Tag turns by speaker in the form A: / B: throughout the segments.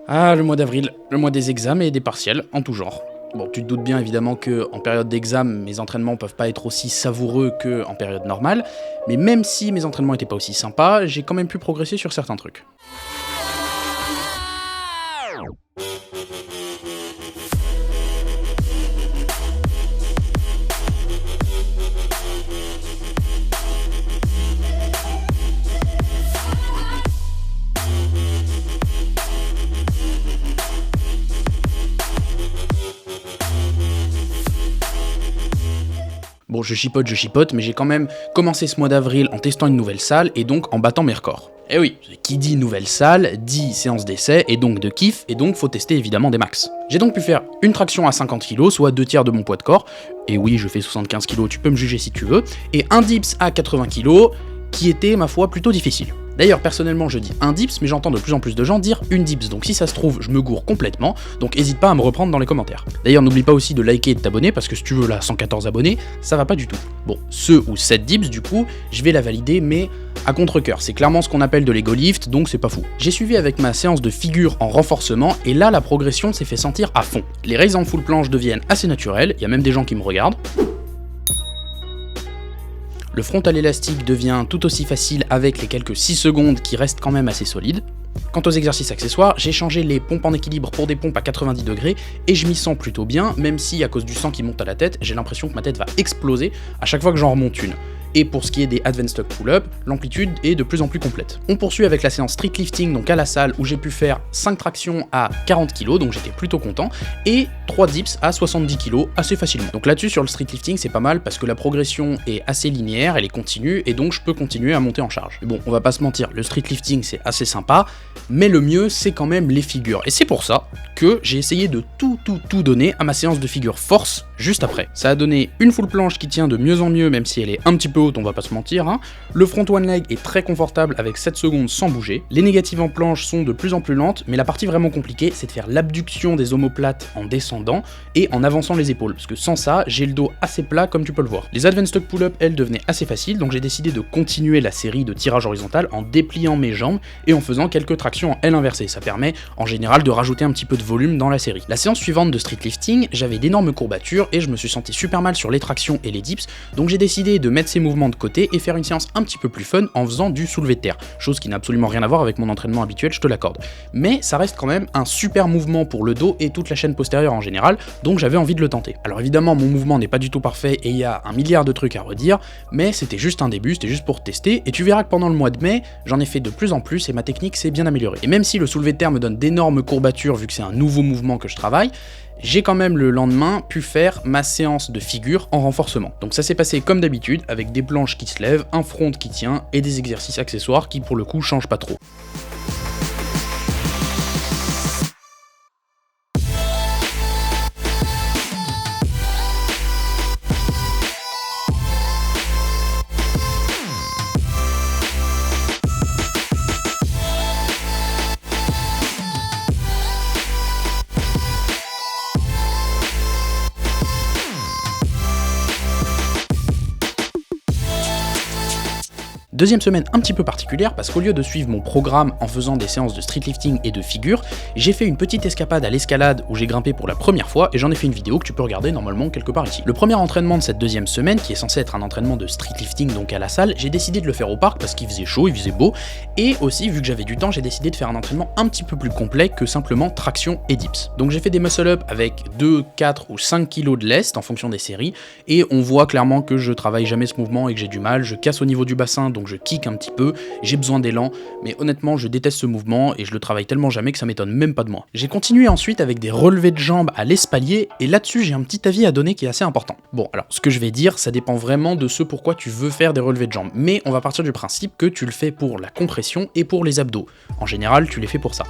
A: Ah, le mois d'avril, le mois des examens et des partiels, en tout genre. Bon, tu te doutes bien évidemment que en période d'examen, mes entraînements peuvent pas être aussi savoureux qu'en période normale, mais même si mes entraînements étaient pas aussi sympas, j'ai quand même pu progresser sur certains trucs. Bon, je chipote, mais j'ai quand même commencé ce mois d'avril en testant une nouvelle salle et donc en battant mes records. Eh oui, qui dit nouvelle salle, dit séance d'essai et donc de kiff, et donc faut tester évidemment des max. J'ai donc pu faire une traction à 50 kg, soit 2/3 de mon poids de corps, et oui, je fais 75 kg, tu peux me juger si tu veux, et un dips à 80 kg, qui était, ma foi, plutôt difficile. D'ailleurs, personnellement, je dis un dips, mais j'entends de plus en plus de gens dire une dips, donc si ça se trouve, je me gourre complètement, donc hésite pas à me reprendre dans les commentaires. D'ailleurs, n'oublie pas aussi de liker et de t'abonner, parce que si tu veux là 114 abonnés, ça va pas du tout. Bon, ce ou cette dips, du coup, je vais la valider, mais à contre-cœur, c'est clairement ce qu'on appelle de l'ego lift, donc c'est pas fou. J'ai suivi avec ma séance de figure en renforcement, et là, la progression s'est fait sentir à fond. Les raises en full planche deviennent assez naturelles, il y a même des gens qui me regardent. Le frontal élastique devient tout aussi facile avec les quelques 6 secondes qui restent quand même assez solides. Quant aux exercices accessoires, j'ai changé les pompes en équilibre pour des pompes à 90 degrés et je m'y sens plutôt bien, même si à cause du sang qui monte à la tête, j'ai l'impression que ma tête va exploser à chaque fois que j'en remonte une. Et pour ce qui est des Advanced Stock Pull-Up, l'amplitude est de plus en plus complète. On poursuit avec la séance Street Lifting, donc à la salle, où j'ai pu faire 5 tractions à 40 kg, donc j'étais plutôt content, et 3 dips à 70 kg, assez facilement. Donc là-dessus, sur le Street Lifting, c'est pas mal, parce que la progression est assez linéaire, elle est continue, et donc je peux continuer à monter en charge. Mais bon, on va pas se mentir, le Street Lifting, c'est assez sympa, mais le mieux, c'est quand même les figures. Et c'est pour ça que j'ai essayé de tout donner à ma séance de figure force, juste après. Ça a donné une full planche qui tient de mieux en mieux, même si elle est un petit peu haute, on va pas se mentir, hein. Le front one leg est très confortable avec 7 secondes sans bouger. Les négatives en planche sont de plus en plus lentes, mais la partie vraiment compliquée, c'est de faire l'abduction des omoplates en descendant et en avançant les épaules, parce que sans ça, j'ai le dos assez plat comme tu peux le voir. Les Advanced Stock Pull-Up, elles, devenaient assez faciles, donc j'ai décidé de continuer la série de tirage horizontal en dépliant mes jambes et en faisant quelques tractions en L inversée. Ça permet en général de rajouter un petit peu de volume dans la série. La séance suivante de Street Lifting, j'avais d'énormes courbatures et je me suis senti super mal sur les tractions et les dips, donc j'ai décidé de mettre ces mouvements de côté et faire une séance un petit peu plus fun en faisant du soulevé de terre, chose qui n'a absolument rien à voir avec mon entraînement habituel, je te l'accorde. Mais ça reste quand même un super mouvement pour le dos et toute la chaîne postérieure en général, donc j'avais envie de le tenter. Alors évidemment, mon mouvement n'est pas du tout parfait et il y a un milliard de trucs à redire, mais c'était juste un début, c'était juste pour tester, et tu verras que pendant le mois de mai, j'en ai fait de plus en plus et ma technique s'est bien améliorée. Et même si le soulevé de terre me donne d'énormes courbatures vu que c'est un nouveau mouvement que je travaille, j'ai quand même le lendemain pu faire ma séance de figure en renforcement. Donc ça s'est passé comme d'habitude, avec des planches qui se lèvent, un front qui tient et des exercices accessoires qui pour le coup changent pas trop. Deuxième semaine un petit peu particulière parce qu'au lieu de suivre mon programme en faisant des séances de street lifting et de figure, j'ai fait une petite escapade à l'escalade où j'ai grimpé pour la première fois et j'en ai fait une vidéo que tu peux regarder normalement quelque part ici. Le premier entraînement de cette deuxième semaine, qui est censé être un entraînement de street lifting donc à la salle, j'ai décidé de le faire au parc parce qu'il faisait chaud, il faisait beau, et aussi vu que j'avais du temps, j'ai décidé de faire un entraînement un petit peu plus complet que simplement traction et dips. Donc j'ai fait des muscle-up avec 2, 4 ou 5 kg de lest en fonction des séries, et on voit clairement que je travaille jamais ce mouvement et que j'ai du mal, je casse au niveau du bassin donc je kick un petit peu, j'ai besoin d'élan, mais honnêtement je déteste ce mouvement et je le travaille tellement jamais que ça m'étonne même pas de moi. J'ai continué ensuite avec des relevés de jambes à l'espalier et là-dessus j'ai un petit avis à donner qui est assez important. Bon alors ce que je vais dire ça dépend vraiment de ce pourquoi tu veux faire des relevés de jambes, mais on va partir du principe que tu le fais pour la compression et pour les abdos. En général tu les fais pour ça.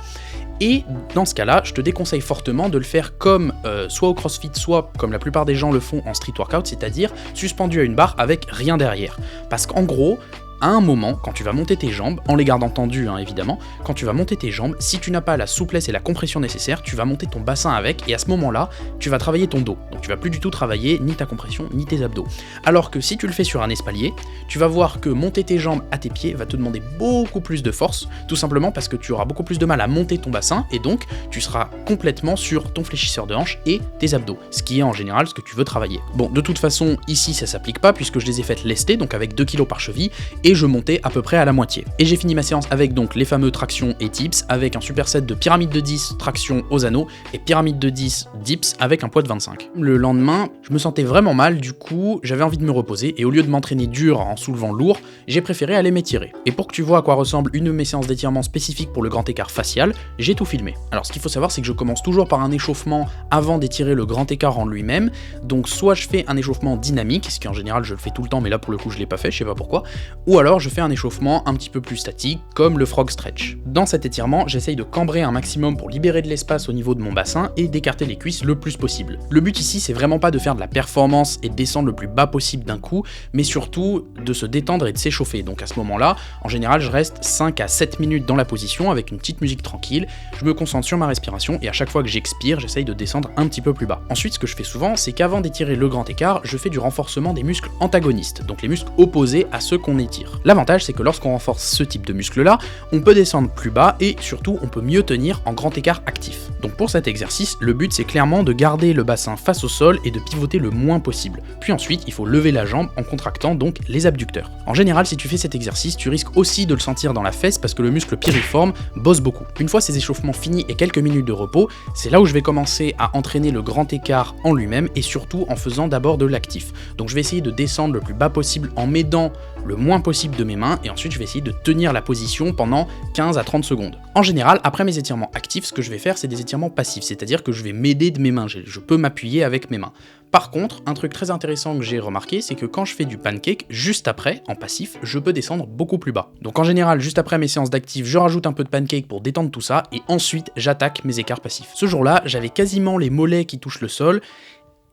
A: Et dans ce cas-là, je te déconseille fortement de le faire comme soit au CrossFit, soit comme la plupart des gens le font en street workout, c'est-à-dire suspendu à une barre avec rien derrière. Parce qu'en gros, À un moment, quand tu vas monter tes jambes, en les gardant tendues évidemment, quand tu vas monter tes jambes, si tu n'as pas la souplesse et la compression nécessaires, tu vas monter ton bassin avec, et à ce moment-là, tu vas travailler ton dos. Donc tu vas plus du tout travailler ni ta compression, ni tes abdos. Alors que si tu le fais sur un espalier, tu vas voir que monter tes jambes à tes pieds va te demander beaucoup plus de force, tout simplement parce que tu auras beaucoup plus de mal à monter ton bassin, et donc tu seras complètement sur ton fléchisseur de hanche et tes abdos, ce qui est en général ce que tu veux travailler. Bon, de toute façon, ici ça s'applique pas, puisque je les ai faites lester, donc avec 2 kg par cheville, et je montais à peu près à la moitié. Et j'ai fini ma séance avec donc les fameux tractions et dips, avec un superset de pyramide de 10 traction aux anneaux et pyramide de 10 dips avec un poids de 25. Le lendemain, je me sentais vraiment mal, du coup j'avais envie de me reposer, et au lieu de m'entraîner dur en soulevant lourd, j'ai préféré aller m'étirer. Et pour que tu vois à quoi ressemble une de mes séances d'étirement spécifiques pour le grand écart facial, j'ai tout filmé. Alors ce qu'il faut savoir, c'est que je commence toujours par un échauffement avant d'étirer le grand écart en lui-même, donc soit je fais un échauffement dynamique, ce qui en général je le fais tout le temps, mais là pour le coup je l'ai pas fait, je sais pas pourquoi, ou alors je fais un échauffement un petit peu plus statique, comme le frog stretch. Dans cet étirement, j'essaye de cambrer un maximum pour libérer de l'espace au niveau de mon bassin et d'écarter les cuisses le plus possible. Le but ici, c'est vraiment pas de faire de la performance et de descendre le plus bas possible d'un coup, mais surtout de se détendre et de s'échauffer. Donc à ce moment-là, en général, je reste 5 à 7 minutes dans la position avec une petite musique tranquille, je me concentre sur ma respiration et à chaque fois que j'expire, j'essaye de descendre un petit peu plus bas. Ensuite, ce que je fais souvent, c'est qu'avant d'étirer le grand écart, je fais du renforcement des muscles antagonistes, donc les muscles opposés à ceux qu'on étire. L'avantage, c'est que lorsqu'on renforce ce type de muscle-là, on peut descendre plus bas et surtout, on peut mieux tenir en grand écart actif. Donc pour cet exercice, le but, c'est clairement de garder le bassin face au sol et de pivoter le moins possible. Puis ensuite, il faut lever la jambe en contractant donc les abducteurs. En général, si tu fais cet exercice, tu risques aussi de le sentir dans la fesse parce que le muscle piriforme bosse beaucoup. Une fois ces échauffements finis et quelques minutes de repos, c'est là où je vais commencer à entraîner le grand écart en lui-même et surtout en faisant d'abord de l'actif. Donc je vais essayer de descendre le plus bas possible en m'aidant le moins possible de mes mains et ensuite je vais essayer de tenir la position pendant 15 à 30 secondes. En général, après mes étirements actifs, ce que je vais faire, c'est des étirements passifs, c'est-à-dire que je vais m'aider de mes mains, je peux m'appuyer avec mes mains. Par contre, un truc très intéressant que j'ai remarqué, c'est que quand je fais du pancake, juste après, en passif, je peux descendre beaucoup plus bas. Donc en général, juste après mes séances d'actifs, je rajoute un peu de pancake pour détendre tout ça, et ensuite, j'attaque mes écarts passifs. Ce jour-là, j'avais quasiment les mollets qui touchent le sol,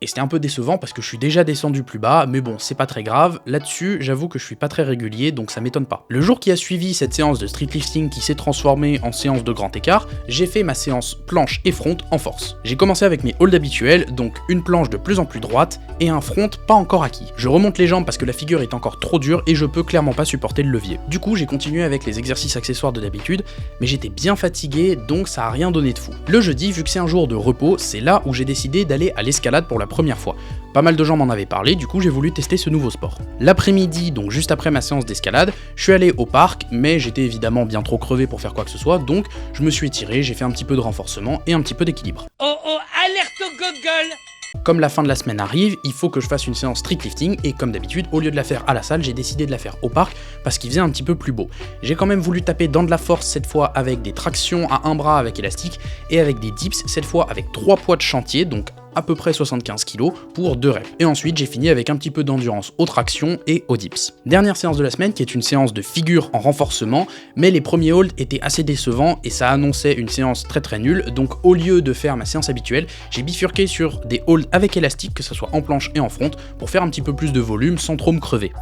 A: et c'était un peu décevant parce que je suis déjà descendu plus bas, mais bon, c'est pas très grave. Là-dessus, j'avoue que je suis pas très régulier, donc ça m'étonne pas. Le jour qui a suivi cette séance de street lifting qui s'est transformée en séance de grand écart, j'ai fait ma séance planche et front en force. J'ai commencé avec mes holds habituels, donc une planche de plus en plus droite et un front pas encore acquis. Je remonte les jambes parce que la figure est encore trop dure et je peux clairement pas supporter le levier. Du coup, j'ai continué avec les exercices accessoires de d'habitude, mais j'étais bien fatigué, donc ça a rien donné de fou. Le jeudi, vu que c'est un jour de repos, c'est là où j'ai décidé d'aller à l'escalade pour la première fois. Pas mal de gens m'en avaient parlé, du coup j'ai voulu tester ce nouveau sport. L'après-midi, donc juste après ma séance d'escalade, je suis allé au parc, mais j'étais évidemment bien trop crevé pour faire quoi que ce soit, donc je me suis étiré, j'ai fait un petit peu de renforcement et un petit peu d'équilibre.
B: Oh oh, alerte au gogol!
A: Comme la fin de la semaine arrive, il faut que je fasse une séance street lifting et comme d'habitude, au lieu de la faire à la salle, j'ai décidé de la faire au parc parce qu'il faisait un petit peu plus beau. J'ai quand même voulu taper dans de la force cette fois avec des tractions à un bras avec élastique et avec des dips, cette fois avec 3 poids de chantier, donc à peu près 75 kg pour 2 reps. Et ensuite, j'ai fini avec un petit peu d'endurance aux tractions et aux dips. Dernière séance de la semaine qui est une séance de figure en renforcement, mais les premiers holds étaient assez décevants et ça annonçait une séance très très nulle, donc au lieu de faire ma séance habituelle, j'ai bifurqué sur des holds avec élastique, que ce soit en planche et en front, pour faire un petit peu plus de volume sans trop me crever.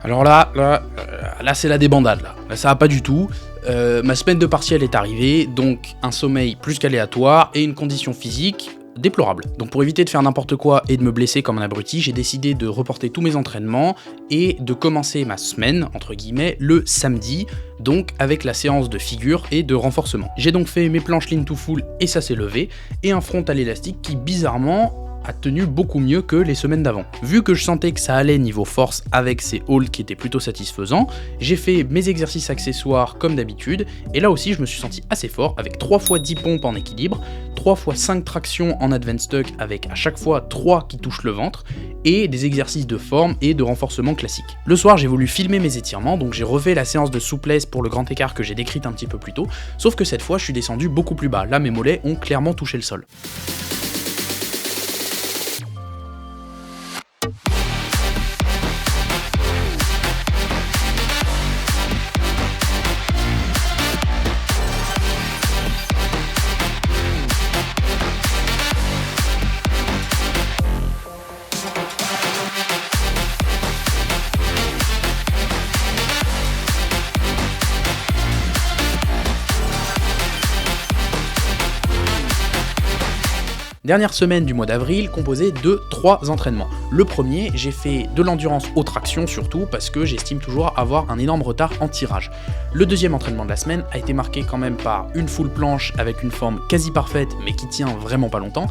A: Alors là c'est la débandade là ça va pas du tout. Ma semaine de partiel est arrivée, donc un sommeil plus qu'aléatoire et une condition physique déplorable. Donc pour éviter de faire n'importe quoi et de me blesser comme un abruti, j'ai décidé de reporter tous mes entraînements et de commencer ma semaine, entre guillemets, le samedi, donc avec la séance de figure et de renforcement. J'ai donc fait mes planches lean to full et ça s'est levé, et un front à l'élastique qui bizarrement a tenu beaucoup mieux que les semaines d'avant. Vu que je sentais que ça allait niveau force avec ces hauls qui étaient plutôt satisfaisants, j'ai fait mes exercices accessoires comme d'habitude, et là aussi je me suis senti assez fort avec 3 fois 10 pompes en équilibre, 3 fois 5 tractions en advanced tuck avec à chaque fois 3 qui touchent le ventre, et des exercices de forme et de renforcement classiques. Le soir j'ai voulu filmer mes étirements, donc j'ai refait la séance de souplesse pour le grand écart que j'ai décrite un petit peu plus tôt, sauf que cette fois je suis descendu beaucoup plus bas, là mes mollets ont clairement touché le sol. Dernière semaine du mois d'avril composée de 3 entraînements. Le premier, j'ai fait de l'endurance aux tractions surtout parce que j'estime toujours avoir un énorme retard en tirage. Le deuxième entraînement de la semaine a été marqué quand même par une full planche avec une forme quasi parfaite mais qui tient vraiment pas longtemps,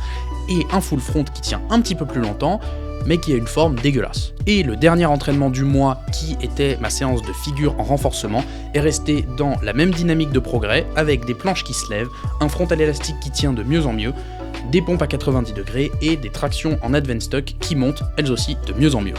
A: et un full front qui tient un petit peu plus longtemps mais qui a une forme dégueulasse. Et le dernier entraînement du mois, qui était ma séance de figure en renforcement, est resté dans la même dynamique de progrès, avec des planches qui se lèvent, un frontal élastique qui tient de mieux en mieux, des pompes à 90 degrés et des tractions en advanced tuck qui montent elles aussi de mieux en mieux.